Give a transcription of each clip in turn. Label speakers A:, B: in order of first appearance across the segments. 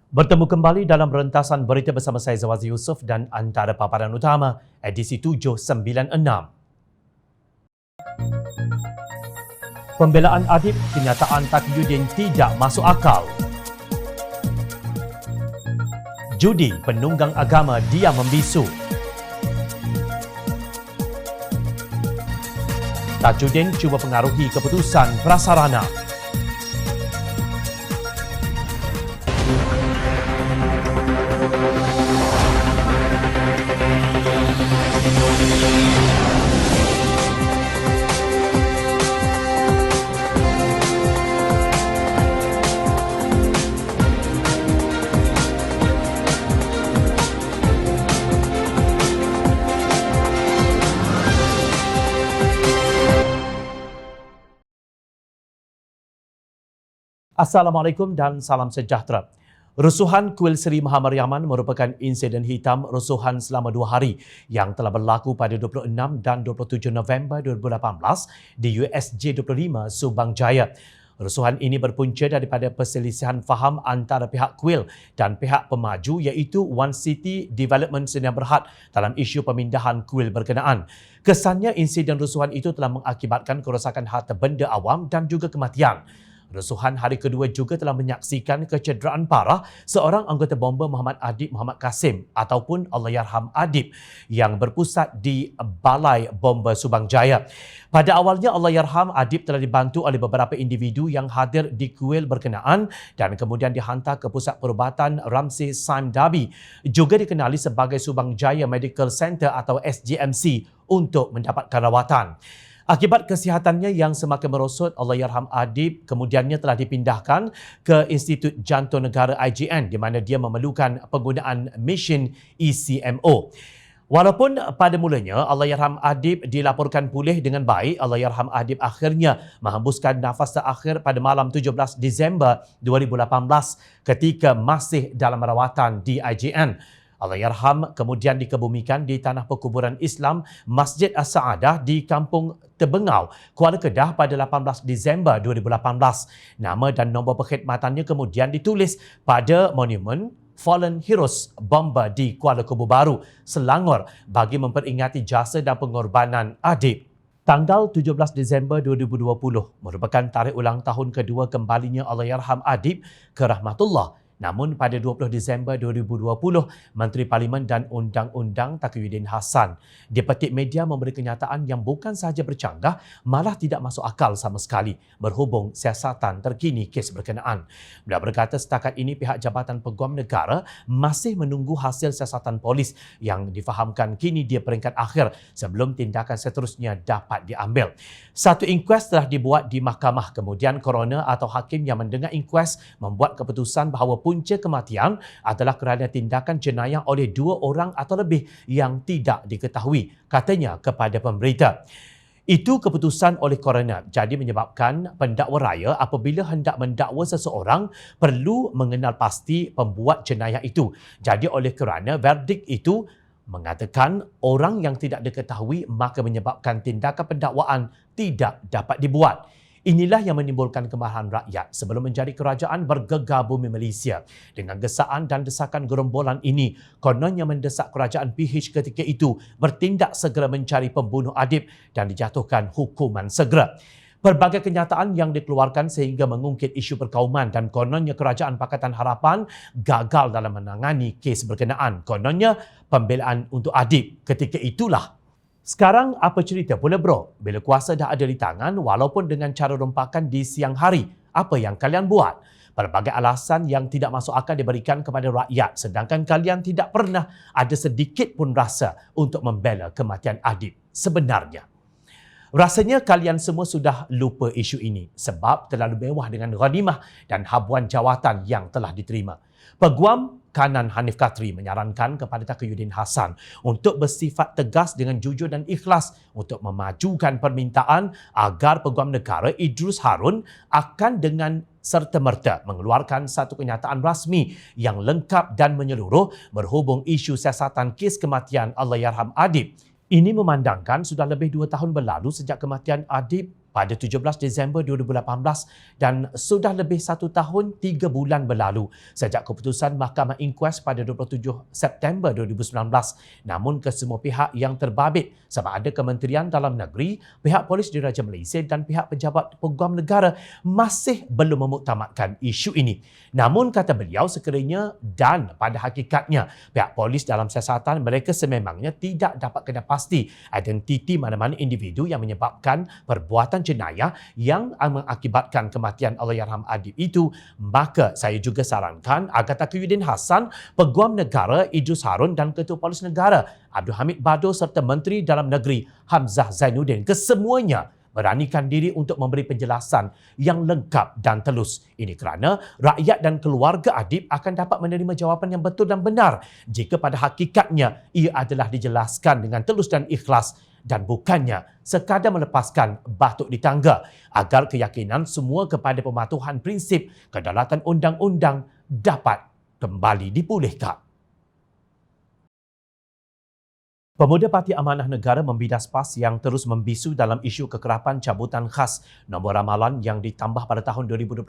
A: Bertemu kembali dalam rentasan berita bersama saya Zawazi Yusof dan antara paparan utama edisi 796. Pembelaan Adib, kenyataan Taqiyuddin tidak masuk akal. Judi, penunggang agama diam membisu. Tajuddin cuba pengaruhi keputusan prasarana. Assalamualaikum dan salam sejahtera. Rusuhan Kuil Seri Mahamariaman merupakan insiden hitam rusuhan selama 2 hari yang telah berlaku pada 26 dan 27 November 2018 di USJ 25 Subang Jaya. Rusuhan ini berpunca daripada perselisihan faham antara pihak kuil dan pihak pemaju iaitu One City Development Sdn Bhd dalam isu pemindahan kuil berkenaan. Kesannya insiden rusuhan itu telah mengakibatkan kerosakan harta benda awam dan juga kematian. Rusuhan hari kedua juga telah menyaksikan kecederaan parah seorang anggota bomba Muhammad Adib Muhammad Kasim ataupun Allahyarham Adib yang berpusat di Balai Bomba Subang Jaya. Pada awalnya Allahyarham Adib telah dibantu oleh beberapa individu yang hadir di kuil berkenaan dan kemudian dihantar ke Pusat Perubatan Ramsey Sime Darby, juga dikenali sebagai Subang Jaya Medical Center atau SJMC, untuk mendapatkan rawatan. Akibat kesihatannya yang semakin merosot, Allahyarham Adib kemudiannya telah dipindahkan ke Institut Jantung Negara IJN di mana dia memerlukan penggunaan mesin ECMO. Walaupun pada mulanya Allahyarham Adib dilaporkan pulih dengan baik, Allahyarham Adib akhirnya menghembuskan nafas terakhir pada malam 17 Disember 2018 ketika masih dalam rawatan di IJN. Allahyarham kemudian dikebumikan di tanah perkuburan Islam Masjid As-Saadah di Kampung Tebengau, Kuala Kedah pada 18 Disember 2018. Nama dan nombor perkhidmatannya kemudian ditulis pada monumen Fallen Heroes Bomba di Kuala Kubu Baru, Selangor bagi memperingati jasa dan pengorbanan Adib. Tanggal 17 Disember 2020 merupakan tarikh ulang tahun kedua kembalinya Allahyarham Adib ke rahmatullah. Namun pada 20 Disember 2020, Menteri Parlimen dan Undang-Undang Taqiyuddin Hassan dipetik media memberi kenyataan yang bukan sahaja bercanggah, malah tidak masuk akal sama sekali berhubung siasatan terkini kes berkenaan. Beliau berkata setakat ini pihak Jabatan Peguam Negara masih menunggu hasil siasatan polis yang difahamkan kini dia peringkat akhir sebelum tindakan seterusnya dapat diambil. Satu inkuest telah dibuat di mahkamah, kemudian koroner atau hakim yang mendengar inkuest membuat keputusan bahawa punca kematian adalah kerana tindakan jenayah oleh 2 orang atau lebih yang tidak diketahui, katanya kepada pemberita. Itu keputusan oleh koroner, jadi menyebabkan pendakwa raya apabila hendak mendakwa seseorang perlu mengenal pasti pembuat jenayah itu. Jadi oleh kerana verdik itu mengatakan orang yang tidak diketahui, maka menyebabkan tindakan pendakwaan tidak dapat dibuat. Inilah yang menimbulkan kemarahan rakyat sebelum menjadi kerajaan bergegar bumi Malaysia. Dengan gesaan dan desakan gerombolan ini, kononnya mendesak kerajaan PH ketika itu bertindak segera mencari pembunuh Adib dan dijatuhkan hukuman segera. Pelbagai kenyataan yang dikeluarkan sehingga mengungkit isu perkauman dan kononnya Kerajaan Pakatan Harapan gagal dalam menangani kes berkenaan. Kononnya pembelaan untuk Adib ketika itulah. Sekarang apa cerita pula bro? Bila kuasa dah ada di tangan walaupun dengan cara rompakan di siang hari, apa yang kalian buat? Pelbagai alasan yang tidak masuk akal diberikan kepada rakyat sedangkan kalian tidak pernah ada sedikit pun rasa untuk membela kematian Adib. Sebenarnya, rasanya kalian semua sudah lupa isu ini sebab terlalu mewah dengan ghanimah dan habuan jawatan yang telah diterima. Peguam Kanan Hanif Katri menyarankan kepada Taqiyuddin Hassan untuk bersifat tegas dengan jujur dan ikhlas untuk memajukan permintaan agar Peguam Negara Idrus Harun akan dengan serta-merta mengeluarkan satu kenyataan rasmi yang lengkap dan menyeluruh berhubung isu siasatan kes kematian Allahyarham Adib. Ini memandangkan sudah lebih 2 tahun berlalu sejak kematian Adib pada 17 Disember 2018 dan sudah lebih 1 tahun 3 bulan berlalu sejak keputusan Mahkamah Inkuas pada 27 September 2019. Namun kesemua pihak yang terbabit sama ada Kementerian Dalam Negeri, pihak Polis Diraja Malaysia dan pihak Pejabat Peguam Negara masih belum memuktamadkan isu ini. Namun kata beliau sekiranya dan pada hakikatnya pihak polis dalam siasatan mereka sememangnya tidak dapat kena pasti identiti mana-mana individu yang menyebabkan perbuatan jenayah yang mengakibatkan kematian Allahyarham Adib itu, maka saya juga sarankan agar Taqiyuddin Hassan, Peguam Negara Idrus Harun dan Ketua Polis Negara Abdul Hamid Bado serta Menteri Dalam Negeri Hamzah Zainuddin kesemuanya beranikan diri untuk memberi penjelasan yang lengkap dan telus. Ini kerana rakyat dan keluarga Adib akan dapat menerima jawapan yang betul dan benar jika pada hakikatnya ia adalah dijelaskan dengan telus dan ikhlas dan bukannya sekadar melepaskan batuk di tangga agar keyakinan semua kepada pematuhan prinsip kedaulatan undang-undang dapat kembali dipulihkan. Pemuda Parti Amanah Negara membidas PAS yang terus membisu dalam isu kekerapan cabutan khas nombor ramalan yang ditambah pada tahun 2021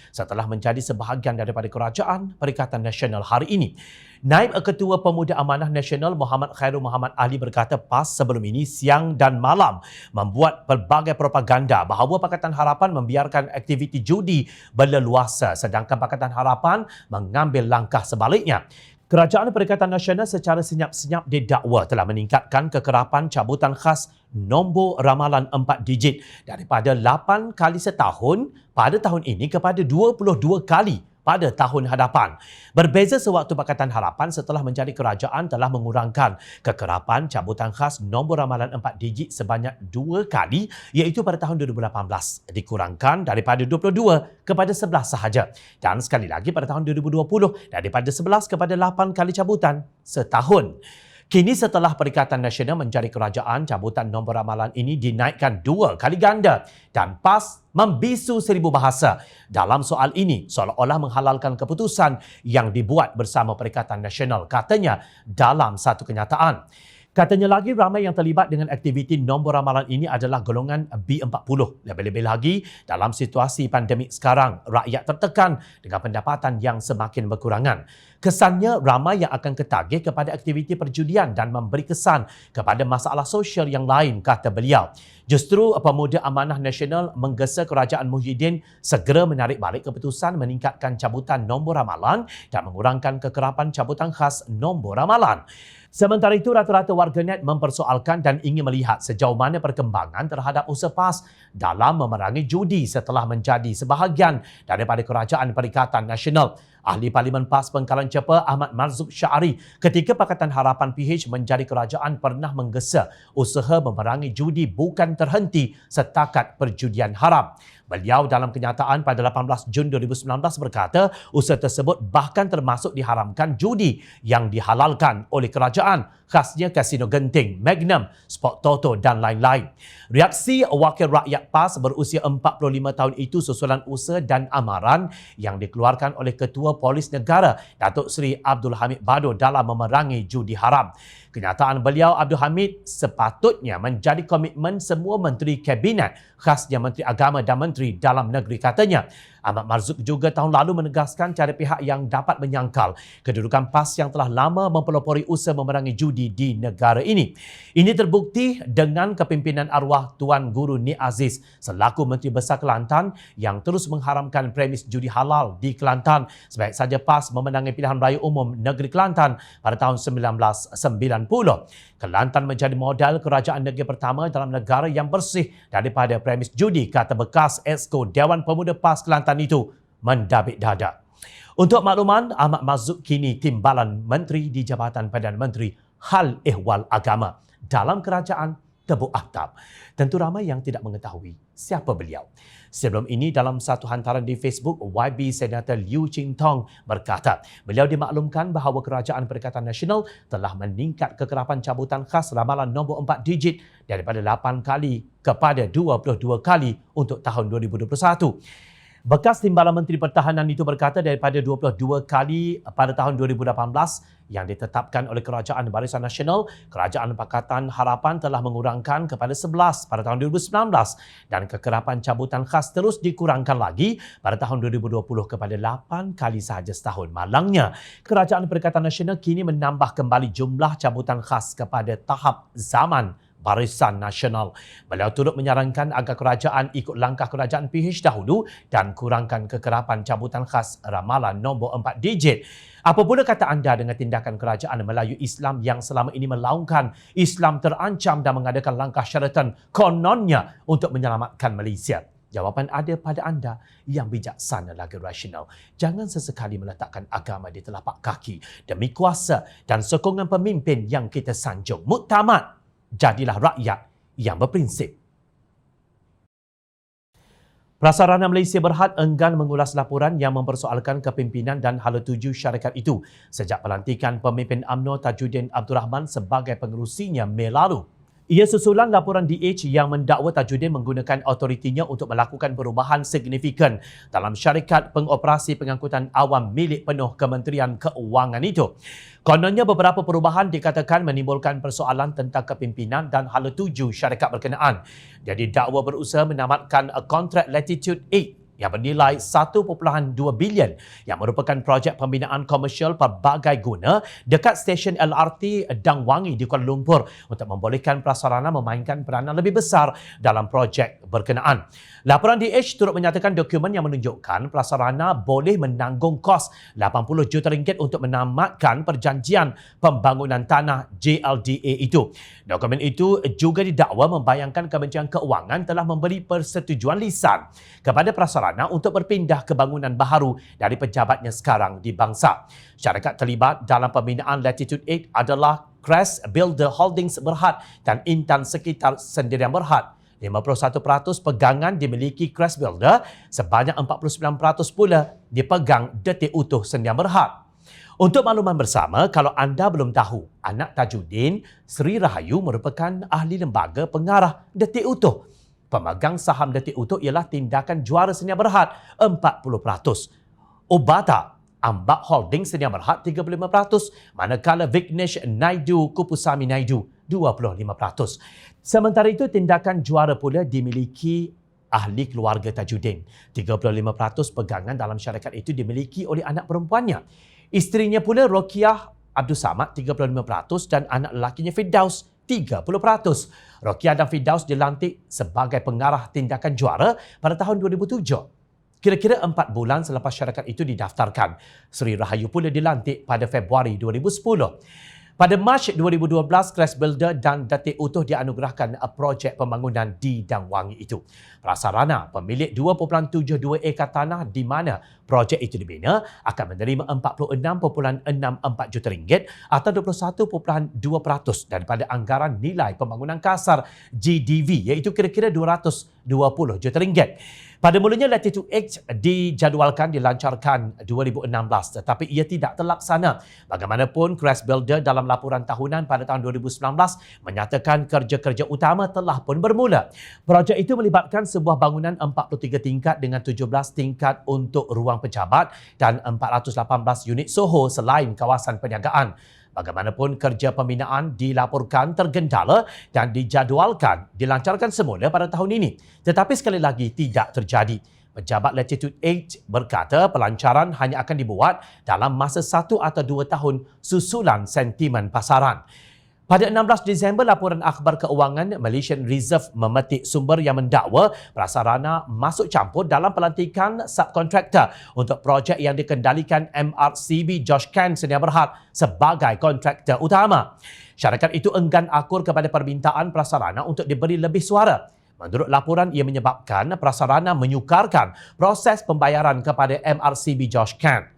A: setelah menjadi sebahagian daripada Kerajaan Perikatan Nasional hari ini. Naib Ketua Pemuda Amanah Nasional Muhammad Khairul Muhammad Ali berkata PAS sebelum ini siang dan malam membuat pelbagai propaganda bahawa Pakatan Harapan membiarkan aktiviti judi berleluasa sedangkan Pakatan Harapan mengambil langkah sebaliknya. Kerajaan Perikatan Nasional secara senyap-senyap didakwa telah meningkatkan kekerapan cabutan khas nombor ramalan 4 digit daripada 8 kali setahun pada tahun ini kepada 22 kali pada tahun hadapan. Berbeza sewaktu Pakatan Harapan setelah menjadi kerajaan telah mengurangkan kekerapan cabutan khas nombor ramalan 4 digit sebanyak 2 kali iaitu pada tahun 2018 dikurangkan daripada 22 kepada 11 sahaja dan sekali lagi pada tahun 2020 daripada 11 kepada 8 kali cabutan setahun. Kini setelah Perikatan Nasional menjadi kerajaan, cabutan nombor ramalan ini dinaikkan 2 kali ganda dan PAS membisu 1000 bahasa dalam soal ini seolah-olah menghalalkan keputusan yang dibuat bersama Perikatan Nasional katanya dalam satu kenyataan. Katanya lagi ramai yang terlibat dengan aktiviti nombor ramalan ini adalah golongan B40. Lebih-lebih lagi dalam situasi pandemik sekarang, rakyat tertekan dengan pendapatan yang semakin berkurangan. Kesannya ramai yang akan ketagih kepada aktiviti perjudian dan memberi kesan kepada masalah sosial yang lain, kata beliau. Justru Pemuda Amanah Nasional menggesa Kerajaan Muhyiddin segera menarik balik keputusan meningkatkan cabutan nombor ramalan dan mengurangkan kekerapan cabutan khas nombor ramalan. Sementara itu, rata-rata warganet mempersoalkan dan ingin melihat sejauh mana perkembangan terhadap usaha PAS dalam memerangi judi setelah menjadi sebahagian daripada Kerajaan Perikatan Nasional. Ahli Parlimen PAS Pengkalan Cepa Ahmad Marzuq Syari ketika Pakatan Harapan PH menjadi kerajaan pernah menggesa usaha memerangi judi bukan terhenti setakat perjudian haram. Beliau dalam kenyataan pada 18 Jun 2019 berkata usaha tersebut bahkan termasuk diharamkan judi yang dihalalkan oleh kerajaan, khasnya Kasino Genting, Magnum, Sport Toto dan lain-lain. Reaksi Wakil Rakyat PAS berusia 45 tahun itu susulan usaha dan amaran yang dikeluarkan oleh Ketua Polis Negara Datuk Seri Abdul Hamid Bado dalam memerangi judi haram. Kenyataan beliau Abdul Hamid sepatutnya menjadi komitmen semua Menteri Kabinet, khasnya Menteri Agama dan Menteri Dalam Negeri katanya. Ahmad Marzuq juga tahun lalu menegaskan cara pihak yang dapat menyangkal kedudukan PAS yang telah lama mempelopori usaha memerangi judi di negara ini. Ini terbukti dengan kepimpinan arwah Tuan Guru Nik Aziz selaku Menteri Besar Kelantan yang terus mengharamkan premis judi halal di Kelantan sebaik saja PAS memenangi pilihan raya umum negeri Kelantan pada tahun 1990. Kelantan menjadi modal kerajaan negeri pertama dalam negara yang bersih daripada premis judi, kata bekas Exco Dewan Pemuda PAS Kelantan itu mendabik dada. Untuk makluman, Ahmad Marzuq kini timbalan Menteri di Jabatan Perdana Menteri Hal Ehwal Agama dalam Kerajaan Tebuk Ahtap. Tentu ramai yang tidak mengetahui siapa beliau. Sebelum ini dalam satu hantaran di Facebook, YB Senator Liu Ching Tong berkata, beliau dimaklumkan bahawa Kerajaan Perikatan Nasional telah meningkat kekerapan cabutan khas ramalan nombor 4 digit daripada 8 kali kepada 22 kali untuk tahun 2021. Bekas Timbalan Menteri Pertahanan itu berkata daripada 22 kali pada tahun 2018 yang ditetapkan oleh Kerajaan Barisan Nasional, Kerajaan Pakatan Harapan telah mengurangkan kepada 11 pada tahun 2019 dan kekerapan cabutan khas terus dikurangkan lagi pada tahun 2020 kepada 8 kali sahaja setahun. Malangnya, Kerajaan Perikatan Nasional kini menambah kembali jumlah cabutan khas kepada tahap zaman Barisan Nasional. Beliau turut menyarankan agar kerajaan ikut langkah kerajaan PH dahulu dan kurangkan kekerapan cabutan khas ramalan nombor 4 digit. Apa pula kata anda dengan tindakan kerajaan Melayu Islam yang selama ini melaungkan Islam terancam dan mengadakan langkah syaratan kononnya untuk menyelamatkan Malaysia? Jawapan ada pada anda yang bijaksana lagi rasional. Jangan sesekali meletakkan agama di telapak kaki demi kuasa dan sokongan pemimpin yang kita sanjung. Muktamad, jadilah rakyat yang berprinsip. Prasarana Malaysia Berhad enggan mengulas laporan yang mempersoalkan kepimpinan dan hala tuju syarikat itu sejak pelantikan pemimpin UMNO Tajuddin Abdul Rahman sebagai pengerusinya Mei lalu. Ia susulan laporan DH yang mendakwa Tajuddin menggunakan autoritinya untuk melakukan perubahan signifikan dalam syarikat pengoperasi pengangkutan awam milik penuh Kementerian Keuangan itu. Kononnya beberapa perubahan dikatakan menimbulkan persoalan tentang kepimpinan dan hala tuju syarikat berkenaan. Dia didakwa berusaha menamatkan kontrak Latitude 8 yang bernilai 1.2 bilion yang merupakan projek pembinaan komersial pelbagai guna dekat stesen LRT Dang Wangi di Kuala Lumpur untuk membolehkan prasarana memainkan peranan lebih besar dalam projek berkenaan. Laporan DH turut menyatakan dokumen yang menunjukkan prasarana boleh menanggung kos 80 juta ringgit untuk menamatkan perjanjian pembangunan tanah JLDA itu. Dokumen itu juga didakwa membayangkan Kementerian Keuangan telah memberi persetujuan lisan kepada prasarana untuk berpindah ke bangunan baharu dari pejabatnya sekarang di Bangsa. Syarikat terlibat dalam pembinaan Latitude 8 adalah Crest Builder Holdings Berhad dan Intan Sekitar Sendirian Berhad. 51% pegangan dimiliki Crest Builder, sebanyak 49% pula dipegang Detik Utuh Sendirian Berhad. Untuk makluman bersama, kalau anda belum tahu, anak Tajuddin, Sri Rahayu merupakan ahli lembaga pengarah Detik Utuh. Pemegang saham Detik Utuh ialah tindakan juara Sendirian Berhad 40%. Obata Ambak Holding Sendirian Berhad 35%, manakala Vignesh Naidu Kupusami Naidu 25%. Sementara itu, tindakan juara pula dimiliki ahli keluarga Tajuddin. 35% pegangan dalam syarikat itu dimiliki oleh anak perempuannya. Isterinya pula Rokiah Abdul Samad 35% dan anak lelakinya Firdaus 30%. Rokiah dan Firdaus dilantik sebagai pengarah tindakan juara pada tahun 2007. Kira-kira 4 bulan selepas syarikat itu didaftarkan. Sri Rahayu pula dilantik pada Februari 2010. Pada Mac 2012, Crest Builder dan Detik Utuh dianugerahkan projek pembangunan di Dang Wangi itu. Prasarana pemilik 2.72 ekar tanah di mana projek itu dibina akan menerima 46.64 juta ringgit atau 21.2% daripada anggaran nilai pembangunan kasar GDV, iaitu kira-kira 220 juta ringgit. Pada mulanya Latitude X dijadualkan dilancarkan 2016 tetapi ia tidak terlaksana. Bagaimanapun, Crest Builder dalam laporan tahunan pada tahun 2019 menyatakan kerja-kerja utama telah pun bermula. Projek itu melibatkan sebuah bangunan 43 tingkat dengan 17 tingkat untuk ruang pejabat dan 418 unit Soho selain kawasan perniagaan. Bagaimanapun, kerja pembinaan dilaporkan tergendala dan dijadualkan dilancarkan semula pada tahun ini. Tetapi sekali lagi tidak terjadi. Pejabat Latitude 8 berkata pelancaran hanya akan dibuat dalam masa 1 atau 2 tahun susulan sentimen pasaran. Pada 16 Disember, laporan akhbar keuangan Malaysian Reserve memetik sumber yang mendakwa prasarana masuk campur dalam pelantikan subkontraktor untuk projek yang dikendalikan MRCB Josh Kent Sdn Bhd sebagai kontraktor utama. Syarikat itu enggan akur kepada permintaan prasarana untuk diberi lebih suara. Menurut laporan, ia menyebabkan prasarana menyukarkan proses pembayaran kepada MRCB Josh Kent.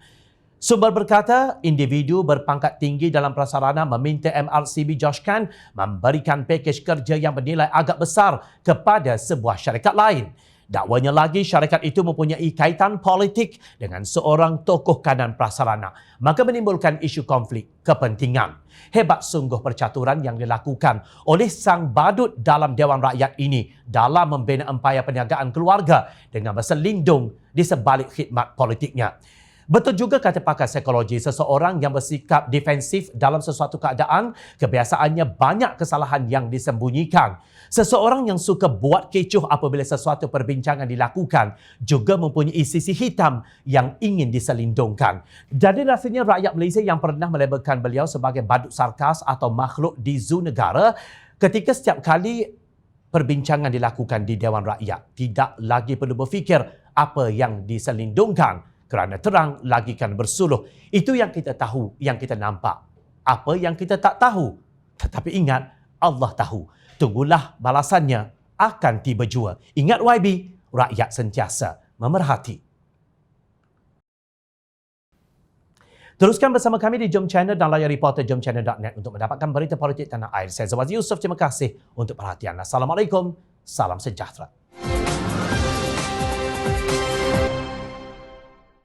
A: Sumber berkata, individu berpangkat tinggi dalam prasarana meminta MRCB Josh Kent memberikan pakej kerja yang bernilai agak besar kepada sebuah syarikat lain. Dakwanya lagi, syarikat itu mempunyai kaitan politik dengan seorang tokoh kanan prasarana, maka menimbulkan isu konflik kepentingan. Hebat sungguh percaturan yang dilakukan oleh sang badut dalam Dewan Rakyat ini dalam membina empayar perniagaan keluarga dengan berselindung di sebalik khidmat politiknya. Betul juga kata pakar psikologi, seseorang yang bersikap defensif dalam sesuatu keadaan, kebiasaannya banyak kesalahan yang disembunyikan. Seseorang yang suka buat kecoh apabila sesuatu perbincangan dilakukan juga mempunyai sisi hitam yang ingin diselindungkan. Jadi rasanya rakyat Malaysia yang pernah melabelkan beliau sebagai badut sarkas atau makhluk di zoo negara ketika setiap kali perbincangan dilakukan di Dewan Rakyat tidak lagi perlu berfikir apa yang diselindungkan, kerana terang lagi kan bersuluh. Itu yang kita tahu, yang kita nampak. Apa yang kita tak tahu. Tetapi ingat, Allah tahu. Tunggulah balasannya akan tiba jua. Ingat YB, rakyat sentiasa memerhati. Teruskan bersama kami di Jom Channel dan layar reporter jomchannel.net untuk mendapatkan berita politik tanah air. Saya Zawaz Yusof, terima kasih untuk perhatian. Assalamualaikum, salam sejahtera.